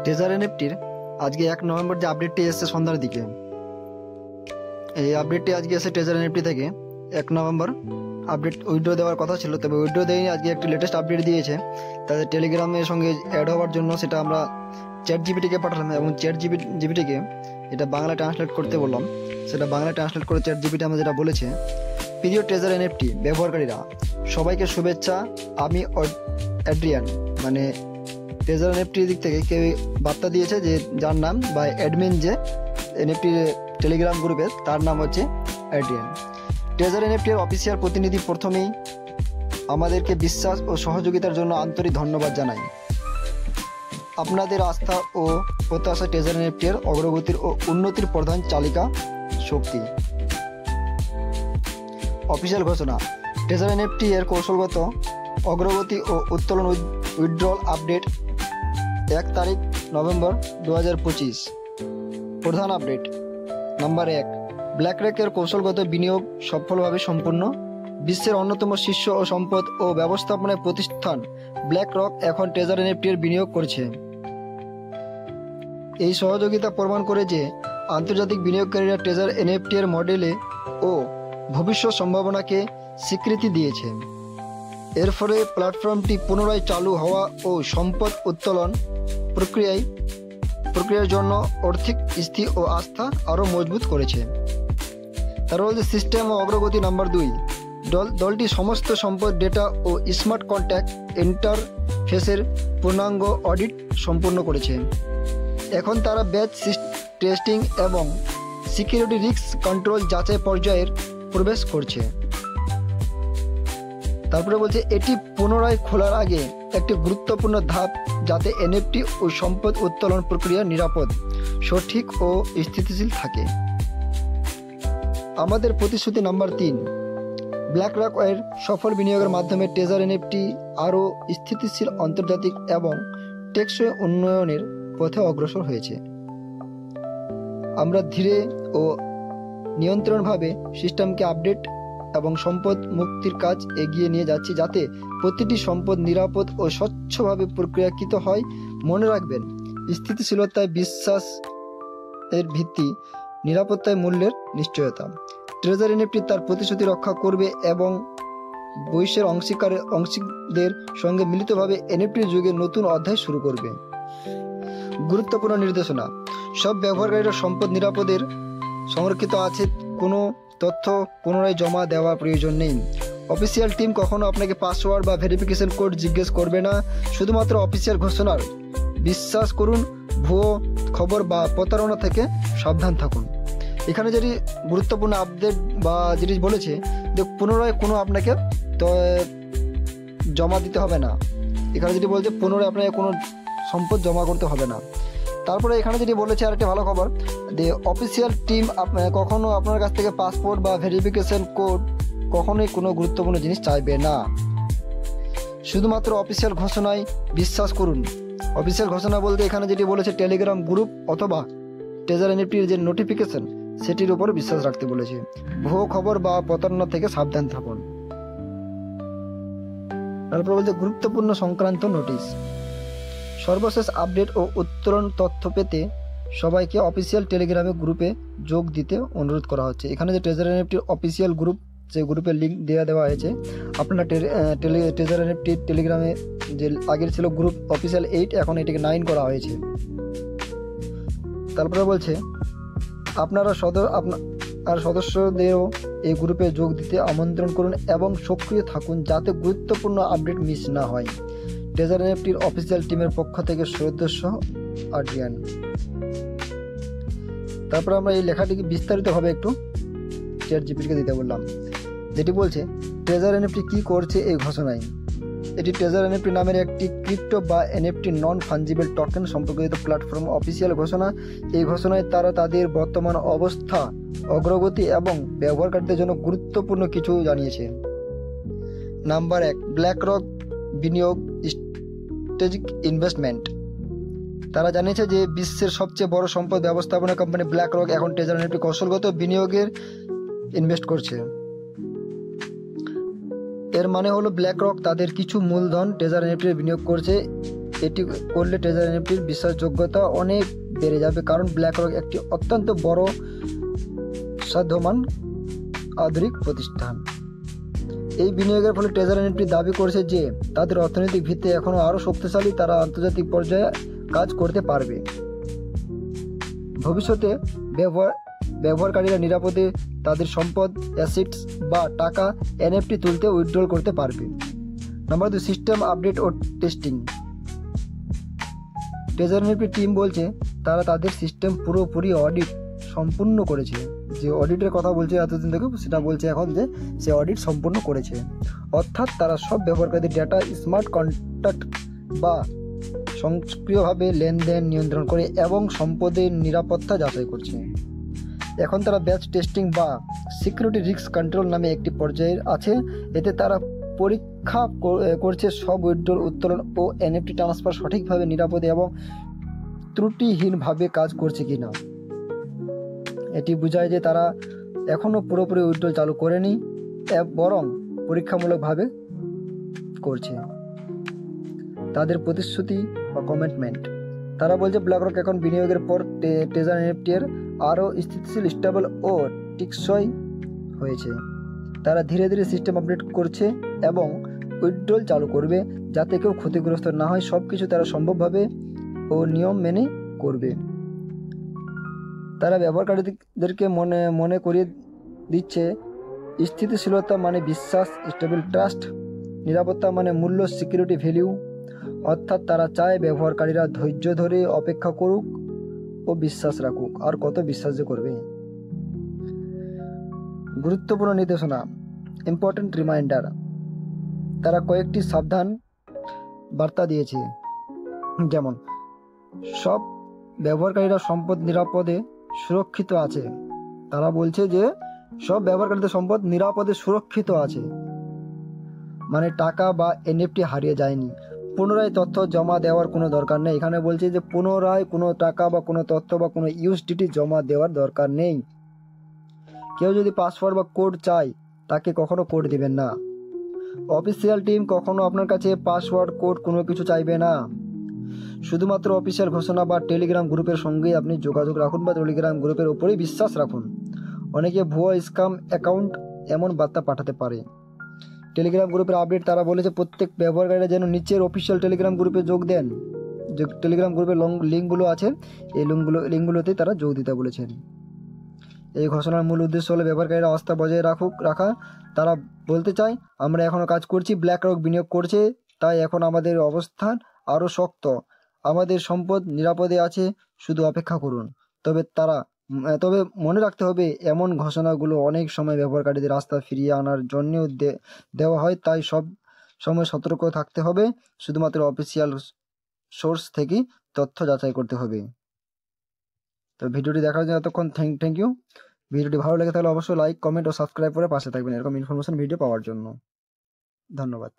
Treasure এনএফটির আজকে 1 November যে আপডেটটি এসেছে সন্ধ্যার দিকে, এই আপডেটটি আজকে এসে ট্রেজার এনএফটি থেকে 1 নভেম্বর আপডেট উইথড্র দেওয়ার কথা ছিল, তবে উইথড্র দেয়নি। আজকে একটি লেটেস্ট আপডেট দিয়েছে তাদের টেলিগ্রামের সঙ্গে অ্যাড হওয়ার জন্য। সেটা আমরা চ্যাট জিপিটিকে পাঠালাম এবং চ্যাট জিপিটিকে এটা বাংলা ট্রান্সলেট করতে বললাম। সেটা বাংলা ট্রান্সলেট করে চ্যাট জিপিটি আমরা যেটা বলেছে, প্রিয় ট্রেজার এনএফটি ব্যবহারকারীরা সবাইকে শুভেচ্ছা। আমি অ্যাড্রিয়ান, মানে ট্রেজার এনএফটির দিক থেকে কেউ বার্তা দিয়েছে যে যার নাম বা অ্যাডমিন যে এনএফটি টেলিগ্রাম গ্রুপের, তার নাম হচ্ছে অ্যাড্রিয়ান। ট্রেজার এনএফটির অফিসিয়াল প্রতিনিধি প্রথমেই আমাদেরকে বিশ্বাস ও সহযোগিতার জন্য আন্তরিক ধন্যবাদ জানাই। আপনাদের আস্থা ও প্রত্যাশা ট্রেজার এনএফটির অগ্রগতির ও উন্নতির প্রধান চালিকা শক্তি। অফিসিয়াল ঘোষণা, ট্রেজার এনএফটি এর কৌশলগত অগ্রগতি ও উত্তোলন উইথড্রল আপডেট 1 তারিখ নভেম্বর 2025। প্রধান আপডেট নাম্বার 1, ব্ল্যাকরকের কৌশলগত বিনিয়োগ সফলভাবে সম্পূর্ণ। বিশ্বের অন্যতম শীর্ষ ও সম্পদ ও ব্যবস্থাপনায় প্রতিষ্ঠান ব্ল্যাকরক এখন ট্রেজার এনএফটি এর বিনিয়োগ করছে। এই সহযোগিতা প্রমাণ করে যে আন্তর্জাতিক বিনিয়োগকারীরা ট্রেজার এনএফটি এর মডেলে ও ভবিষ্যৎ সম্ভাবনাকে স্বীকৃতি দিয়েছে। এর ফলে প্ল্যাটফর্মটি পুনরায় চালু হওয়া ও সম্পদ উত্তোলন প্রক্রিয়ার জন্য আর্থিক স্থিতি ও আস্থা আরও মজবুত করেছে। তার মধ্যে সিস্টেম ও অগ্রগতি নাম্বার 2, দলটি সমস্ত সম্পদ ডেটা ও স্মার্ট কন্ট্যাক্ট ইন্টারফেসের পূর্ণাঙ্গ অডিট সম্পূর্ণ করেছে। এখন তারা ব্যাচ টেস্টিং এবং সিকিউরিটি রিস্ক কন্ট্রোল যাচাই পর্যায়ের প্রবেশ করছে। তারপরে বলছে এটি পুনরায় খোলার আগে একটি গুরুত্বপূর্ণ ধাপ, যাতে এনএফটি ও সম্পদ উত্তোলন প্রক্রিয়া নিরাপদ, সঠিক ও স্থিতিশীল থাকে। আমাদের প্রতিশ্রুতি নাম্বার 3, ব্ল্যাকরক এর সফল বিনিয়োগের মাধ্যমে ট্রেজার এনএফটি আরও স্থিতিশীল, আন্তর্জাতিক এবং টেকসই উন্নয়নের পথে অগ্রসর হয়েছে। আমরা ধীরে ও নিয়ন্ত্রণভাবে সিস্টেমকে আপডেট এবং সম্পদ মুক্তির কাজ এগিয়ে নিয়ে যাচ্ছি, যাতে প্রতিটি সম্পদ নিরাপদ ও স্বচ্ছভাবে প্রক্রিয়াকৃত হয়। মনে রাখবেন, স্থিতিশীলতায় বিশ্বাস এর ভিত্তি, নিরাপত্তায় মূল্যের নিশ্চয়তা। ট্রেজার এনএফটি তার প্রতিশ্রুতি রক্ষা করবে এবং বৈশ্বের অংশীদারদের সঙ্গে মিলিতভাবে এনএফটির যুগে নতুন অধ্যায় শুরু করবে। গুরুত্বপূর্ণ নির্দেশনা, সব ব্যবহারকারীরা সম্পদ নিরাপদের সংরক্ষিত আছে, কোনো তথ্য পুনরায় জমা দেওয়ার প্রয়োজন নেই। অফিসিয়াল টিম কখনো আপনাকে পাসওয়ার্ড বা ভেরিফিকেশন কোড জিজ্ঞেস করবে না। শুধুমাত্র অফিসিয়াল ঘোষণার বিশ্বাস করুন। ভুয়ো খবর বা প্রতারণা থেকে সাবধান থাকুন। এখানে যেটি গুরুত্বপূর্ণ আপডেট বা জিনিস বলেছে যে পুনরায় কোনো আপনাকে জমা দিতে হবে না। এখানে যেটি বলছে পুনরায় আপনাকে কোনো সম্পদ জমা করতে হবে না। তারপরে এখানে যেটি বলেছে আরেকটি ভালো খবর, যে অফিসিয়াল টিম কখনো আপনার কাছ থেকে পাসপোর্ট বা ভেরিফিকেশন কোড কখনোই কোনো গুরুত্বপূর্ণ জিনিস চাইবে না। শুধুমাত্র অফিসিয়াল ঘোষণায় বিশ্বাস করুন। অফিসিয়াল ঘোষণা বলতে এখানে যেটি বলেছে টেলিগ্রাম গ্রুপ অথবা ট্রেজার এনএফটির যে নোটিফিকেশন, সেটির উপর বিশ্বাস রাখতে বলেছে। ভুয়ো খবর বা প্রতারণা থেকে সাবধান থাকুন। তারপর বলছে গুরুত্বপূর্ণ সংক্রান্ত নোটিশ, সর্বশেষ আপডেট ও উত্তোলন তথ্য পেতে সবাইকে অফিসিয়াল টেলিগ্রামে গ্রুপে যোগ দিতে অনুরোধ করা হচ্ছে। এখানে যে ট্রেজার এনএফটির অফিসিয়াল গ্রুপ, সেই গ্রুপের লিঙ্ক দেওয়া হয়েছে। আপনারা ট্রেজার এনএফটির টেলিগ্রামে যে আগের ছিল গ্রুপ অফিসিয়াল 8, এখন এটিকে 9 করা হয়েছে। তারপরে বলছে আপনার সদস্যদেরও এই গ্রুপে যোগ দিতে আমন্ত্রণ করুন এবং সক্রিয় থাকুন, যাতে গুরুত্বপূর্ণ আপডেট মিস না হয়। ট্রেজার এনএফটির অফিসিয়াল টিমের পক্ষ থেকে সদস্য অ্যাড্রিয়ান। তারপর আমরা এই লেখাটিকে বিস্তারিতভাবে একটু চ্যাট জিপিটিকে দিতে বললাম, যেটি বলছে ট্রেজার এনএফটি কী করছে এই ঘোষণায়। এটি ট্রেজার এনএফটি নামের একটি ক্রিপ্টো বা এনএফটি নন ফাঞ্জিবল টোকেন সম্পর্কিত প্ল্যাটফর্ম অফিসিয়াল ঘোষণা। এই ঘোষণায় তারা তাদের বর্তমান অবস্থা, অগ্রগতি এবং ব্যবহারকারীদের জন্য গুরুত্বপূর্ণ কিছু জানিয়েছে। নাম্বার 1, ব্ল্যাকরক বিনিয়োগ স্ট্র্যাটেজিক ইনভেস্টমেন্ট। তারা জানিয়েছে যে বিশ্বের সবচেয়ে বড় সম্পদ ব্যবস্থাপনা কোম্পানি ব্ল্যাকরক এখন ট্রেজার এনএফটি কৌশলগত বিনিয়োগের ইনভেস্ট করছে। এর মানে হলো ব্ল্যাকরক তাদের কিছু মূলধন ট্রেজার এনএফটি বিনিয়োগ করছে এটি করলে ট্রেজার এনএফটির বিশ্বাসযোগ্যতা অনেক বেড়ে যাবে, কারণ ব্ল্যাকরক একটি অত্যন্ত বড় সাধ্যমান আধুনিক প্রতিষ্ঠান। এই বিনিয়োগের ফলে ট্রেজার এনএফটি দাবি করেছে যে তাদের অর্থনৈতিক ভিত্তি এখনও আরও শক্তিশালী, তারা আন্তর্জাতিক পর্যায়ে কাজ করতে পারবে। ভবিষ্যতে ব্যবহারকারীরা নিরাপদে তাদের সম্পদ, অ্যাসেটস বা টাকা এনএফটি তুলতে উইথড্রল করতে পারবে। নাম্বার 2, সিস্টেম আপডেট ও টেস্টিং। ট্রেজার এনএফটি টিম বলছে তারা তাদের সিস্টেম পুরোপুরি অডিট সম্পূর্ণ করেছে। যে অডিটের কথা বলছে এতদিন থেকে, সেটা বলছে এখন যে সে অডিট সম্পূর্ণ করেছে, অর্থাৎ তারা সব ব্যবহারকারীদের ডেটা, স্মার্ট কন্ট্রাক্ট বা সক্রিয়ভাবে লেনদেন নিয়ন্ত্রণ করে এবং সম্পদের নিরাপত্তা যাচাই করছে। এখন তারা ব্যাচ টেস্টিং বা সিকিউরিটি রিস্ক কন্ট্রোল নামে একটি পর্যায়ে আছে। এতে তারা পরীক্ষা করছে সব উইথড্রল, উত্তোলন ও এনএফটি ট্রান্সফার সঠিকভাবে, নিরাপদে এবং ত্রুটিহীনভাবে কাজ করছে কিনা। এটি বোঝায় যে তারা এখনও পুরোপুরি উইথড্রল চালু করেনি, বরং পরীক্ষামূলকভাবে করছে। তাদের প্রতিশ্রুতি বা কমিটমেন্ট, তারা বলছে ব্ল্যাকরক এখন বিনিয়োগের পর ট্রেজার এনএফটি এর আরও স্থিতিশীল, স্টেবল ও টেকসই হয়েছে। তারা ধীরে ধীরে সিস্টেম আপডেট করছে এবং উইথড্রল চালু করবে যাতে কেউ ক্ষতিগ্রস্ত না হয়। সব কিছু তারা সম্ভবভাবে ও নিয়ম মেনে করবে। তারা ব্যবহারকারীদেরকে মনে করিয়ে দিচ্ছে স্থিতিশীলতা মানে বিশ্বাস, স্টেবল ট্রাস্ট, নিরাপত্তা মানে মূল্য, সিকিউরিটি ভ্যালিউ, অর্থাৎ তারা চায় ব্যবহারকারীরা ধৈর্য ধরে অপেক্ষা করুক ও বিশ্বাস রাখুক। আর কত বিশ্বাস যে করবে। গুরুত্বপূর্ণ নির্দেশনা, ইম্পর্টেন্ট রিমাইন্ডার। তারা কয়েকটি সাবধান বার্তা দিয়েছে, যেমন সব ব্যবহারকারীরা সম্পদ নিরাপদে সুরক্ষিত আছে। তারা বলছে যে সব ব্যবহারকারীদের সম্পদ নিরাপদে সুরক্ষিত আছে, মানে টাকা বা এনএফটি হারিয়ে যায়নি। পুনরায় তথ্য জমা দেওয়ার কোনো দরকার নেই। এখানে বলছে যে পুনরায় কোনো টাকা বা কোনো তথ্য বা কোনো ইউএসডিটি জমা দেওয়ার দরকার নেই। কেউ যদি পাসওয়ার্ড বা কোড চায় তাকে কখনো কোড দিবেন না। অফিসিয়াল টিম কখনো আপনার কাছে পাসওয়ার্ড, কোড কোনো কিছু চাইবে না। শুধুমাত্র অফিসিয়াল ঘোষণা বা টেলিগ্রাম গ্রুপের সঙ্গেই আপনি যোগাযোগ রাখুন বা টেলিগ্রাম গ্রুপের উপরেই বিশ্বাস রাখুন। অনেকে ভুয়া স্ক্যাম অ্যাকাউন্ট এমন বার্তা পাঠাতে পারে। টেলিগ্রাম গ্রুপের আপডেট, তারা বলেছে প্রত্যেক ব্যবহারকারীরা যেন নিচের অফিসিয়াল টেলিগ্রাম গ্রুপে যোগ দেন। যে টেলিগ্রাম গ্রুপের লিঙ্কগুলো আছে এই লিঙ্কগুলোতে তারা যোগ দিতে বলেছেন। এই ঘোষণার মূল উদ্দেশ্য হলো ব্যবহারকারীরা আস্থা বজায় রাখা। তারা বলতে চায় আমরা এখনও কাজ করছি, ব্ল্যাকরক বিনিয়োগ করছে, তাই এখন আমাদের অবস্থান আরও শক্ত, আমাদের সম্পদ নিরাপদে আছে, শুধু অপেক্ষা করুন। তবে মনে রাখতে হবে এমন ঘোষণাগুলো অনেক সময় ব্যবহারকারীদের আস্থা ফিরিয়ে আনার জন্যও দেওয়া হয়, তাই সব সময় সতর্ক থাকতে হবে। শুধুমাত্র অফিসিয়াল সোর্স থেকেই তথ্য যাচাই করতে হবে। তো ভিডিওটি দেখার জন্য এতক্ষণ থ্যাংক ইউ। ভিডিওটি ভালো লেগে থাকলে অবশ্যই লাইক, কমেন্ট ও সাবস্ক্রাইব করে পাশে থাকবেন এরকম ইনফরমেশন ভিডিও পাওয়ার জন্য। ধন্যবাদ।